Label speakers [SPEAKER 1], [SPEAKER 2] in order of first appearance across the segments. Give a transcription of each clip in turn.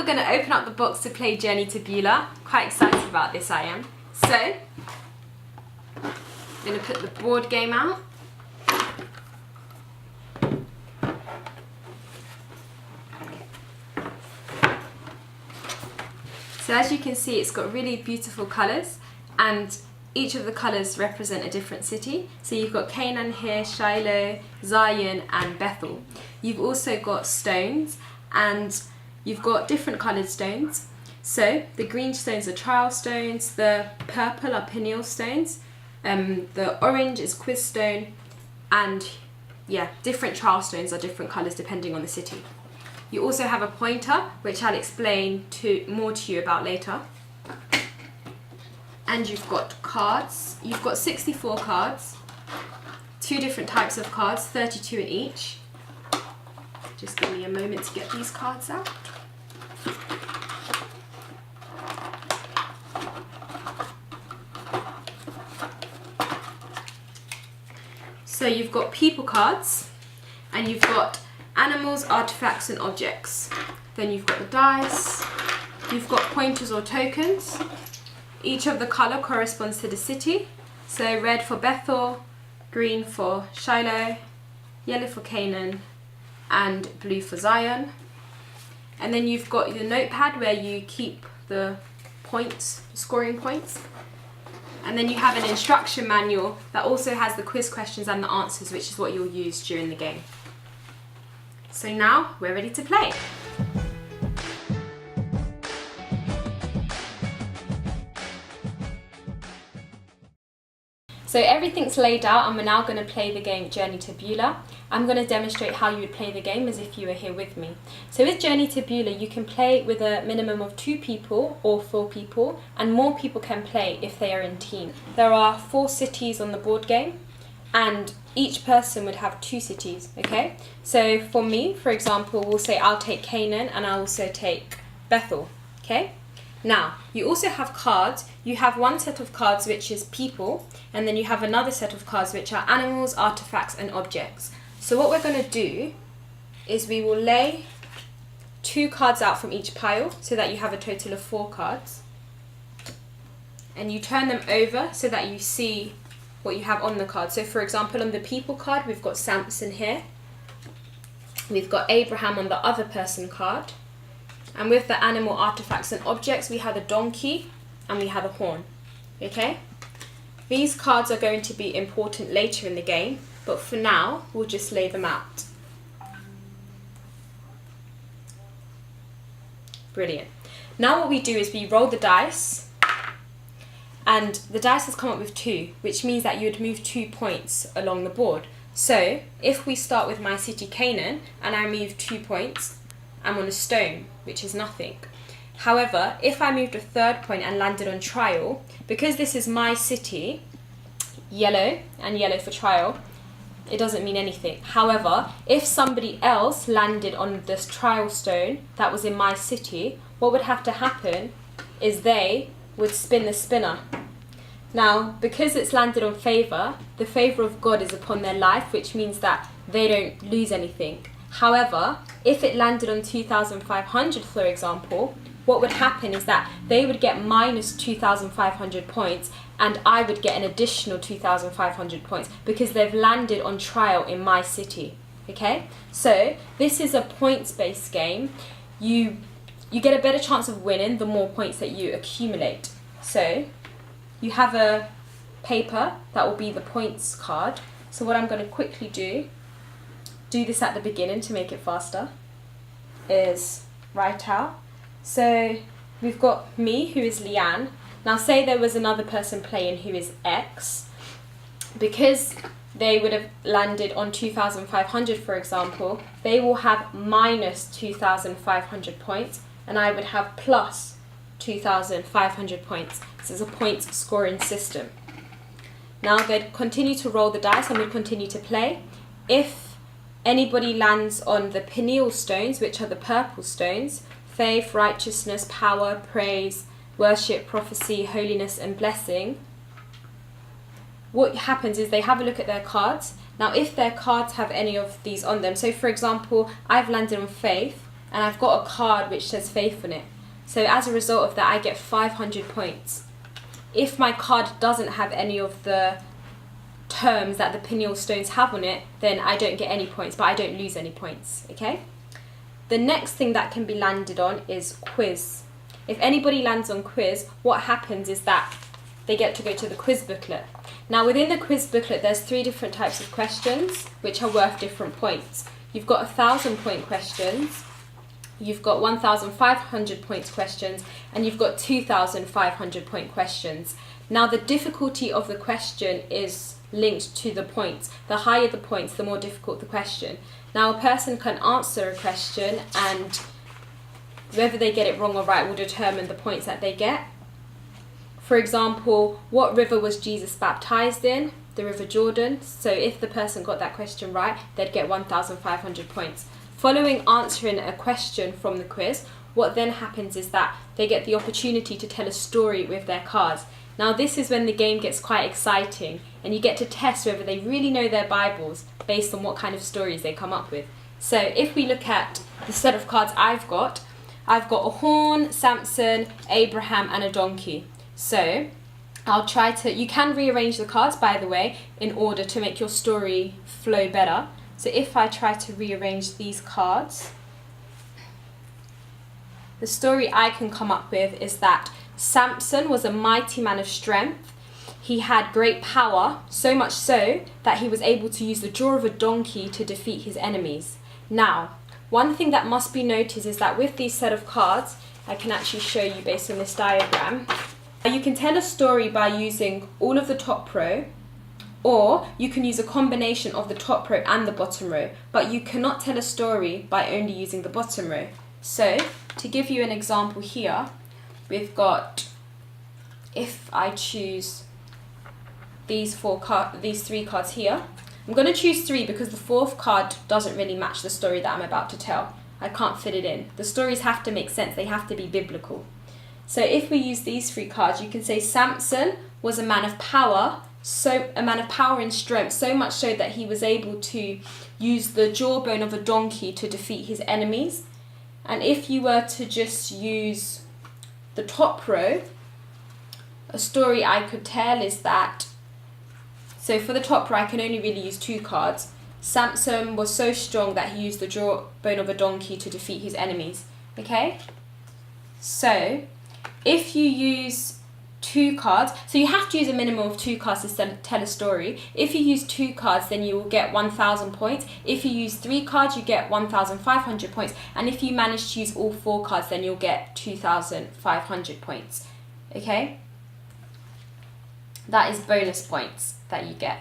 [SPEAKER 1] We're going to open up the box to play Journey to Beulah. Quite excited about this, I am. So, I'm going to put the board game out. So as you can see, it's got really beautiful colours, and each of the colours represent a different city. So you've got Canaan here, Shiloh, Zion and Bethel. You've also got stones, and you've got different coloured stones. So the green stones are trial stones, the purple are PENIEL stones, the orange is quiz stone, and yeah, different trial stones are different colours depending on the city. You also have a pointer, which I'll explain more to you about later. And you've got cards. You've got 64 cards, 2 different types of cards, 32 in each. Just give me a moment to get these cards out. So you've got people cards, and you've got animals, artefacts and objects. Then you've got the dice, you've got pointers or tokens. Each of the colour corresponds to the city. So red for Bethel, green for Shiloh, yellow for Canaan and blue for Zion. And then you've got your notepad where you keep the points, scoring points. And then you have an instruction manual that also has the quiz questions and the answers, which is what you'll use during the game. So now we're ready to play. So everything's laid out, and we're now going to play the game Journey to Beulah. I'm going to demonstrate how you would play the game as if you were here with me. So with Journey to Beulah, you can play with a minimum of 2 people or 4 people, and more people can play if they are in team. There are 4 cities on the board game, and each person would have 2 cities, okay? So for me, for example, we'll say I'll take Canaan and I'll also take Bethel, okay? Now, you also have cards. You have one set of cards which is people, and then you have another set of cards which are animals, artefacts and objects. So what we're going to do is we will lay 2 cards out from each pile so that you have a total of 4 cards. And you turn them over so that you see what you have on the card. So for example, on the people card, we've got Samson here. We've got Abraham on the other person card. And with the animal, artifacts and objects, we have a donkey and we have a horn, okay? These cards are going to be important later in the game, but for now, we'll just lay them out. Brilliant. Now what we do is we roll the dice, and the dice has come up with 2, which means that you would move 2 points along the board. So if we start with my city Canaan and I move 2 points, I'm on a stone, which is nothing. However, if I moved a 3rd point and landed on trial, because this is my city, yellow and yellow for trial, it doesn't mean anything. However, if somebody else landed on this trial stone that was in my city, what would have to happen is they would spin the spinner. Now, because it's landed on favour, the favour of God is upon their life, which means that they don't lose anything. However, if it landed on 2,500, for example, what would happen is that they would get minus 2,500 points and I would get an additional 2,500 points because they've landed on trial in my city, okay? So this is a points-based game. You get a better chance of winning the more points that you accumulate. So you have a paper that will be the points card. So what I'm going to quickly do this at the beginning to make it faster, is write out. So we've got me, who is Leanne. Now say there was another person playing who is X. Because they would have landed on 2,500, for example, they will have minus 2,500 points and I would have plus 2,500 points. This is a points scoring system. Now I'm going to continue to roll the dice. I'm going to continue to play. If anybody lands on the PENIEL stones, which are the purple stones, faith, righteousness, power, praise, worship, prophecy, holiness and blessing, what happens is they have a look at their cards. Now if their cards have any of these on them, so for example, I've landed on faith, and I've got a card which says faith on it. So as a result of that, I get 500 points. If my card doesn't have any of the terms that the PENIEL stones have on it, then I don't get any points, but I don't lose any points, okay? The next thing that can be landed on is quiz. If anybody lands on quiz, what happens is that they get to go to the quiz booklet. Now within the quiz booklet, there's 3 different types of questions which are worth different points. You've got 1,000 point questions, you've got 1,500 points questions, and you've got 2,500 point questions. Now the difficulty of the question is linked to the points. The higher the points, the more difficult the question. Now a person can answer a question, and whether they get it wrong or right will determine the points that they get. For example, what river was Jesus baptized in? The River Jordan. So if the person got that question right, they'd get 1,500 points. Following answering a question from the quiz, what then happens is that they get the opportunity to tell a story with their cards. Now this is when the game gets quite exciting, and you get to test whether they really know their Bibles based on what kind of stories they come up with. So if we look at the set of cards I've got a horn, Samson, Abraham, and a donkey. So I'll try to, you can rearrange the cards, by the way, in order to make your story flow better. So if I try to rearrange these cards, the story I can come up with is that Samson was a mighty man of strength. He had great power, so much so that he was able to use the jaw of a donkey to defeat his enemies. Now, one thing that must be noticed is that with these set of cards, I can actually show you based on this diagram. You can tell a story by using all of the top row, or you can use a combination of the top row and the bottom row, but you cannot tell a story by only using the bottom row. So, to give you an example here, we've got, if I choose these 3 cards here, I'm going to choose 3 because the 4th card doesn't really match the story that I'm about to tell. I can't fit it in. The stories have to make sense, they have to be biblical. So if we use these 3 cards, you can say Samson was a man of power, and strength, so much so that he was able to use the jawbone of a donkey to defeat his enemies. And if you were to just use the top row, a story I could tell is that, so for the top row I can only really use 2 cards. Samson was so strong that he used the jawbone of a donkey to defeat his enemies. Okay? So if you use 2 cards, so you have to use a minimum of 2 cards to tell a story. If you use 2 cards, then you will get 1,000 points. If you use 3 cards, you get 1,500 points. And if you manage to use all 4 cards, then you'll get 2,500 points. Okay? That is bonus points that you get.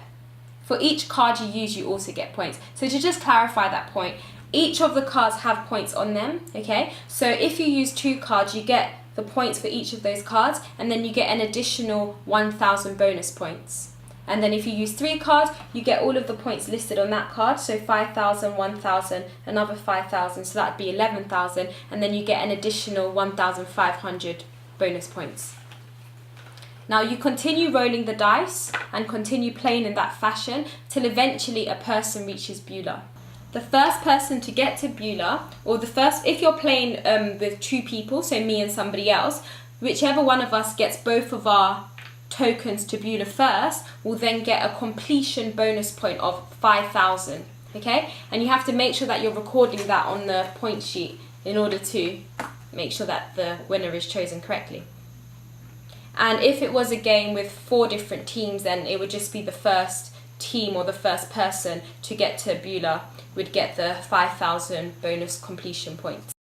[SPEAKER 1] For each card you use, you also get points. So to just clarify that point, each of the cards have points on them, okay? So if you use 2 cards, you get the points for each of those cards, and then you get an additional 1,000 bonus points. And then if you use 3 cards, you get all of the points listed on that card, so 5,000, 1,000, another 5,000, so that'd be 11,000, and then you get an additional 1,500 bonus points. Now you continue rolling the dice and continue playing in that fashion till eventually a person reaches Beulah. The first person to get to Beulah, or if you're playing with 2 people, so me and somebody else, whichever one of us gets both of our tokens to Beulah first, will then get a completion bonus point of 5,000, okay? And you have to make sure that you're recording that on the point sheet in order to make sure that the winner is chosen correctly. And if it was a game with 4 different teams, then it would just be the first team or the first person to get to Beulah would get the 5,000 bonus completion points.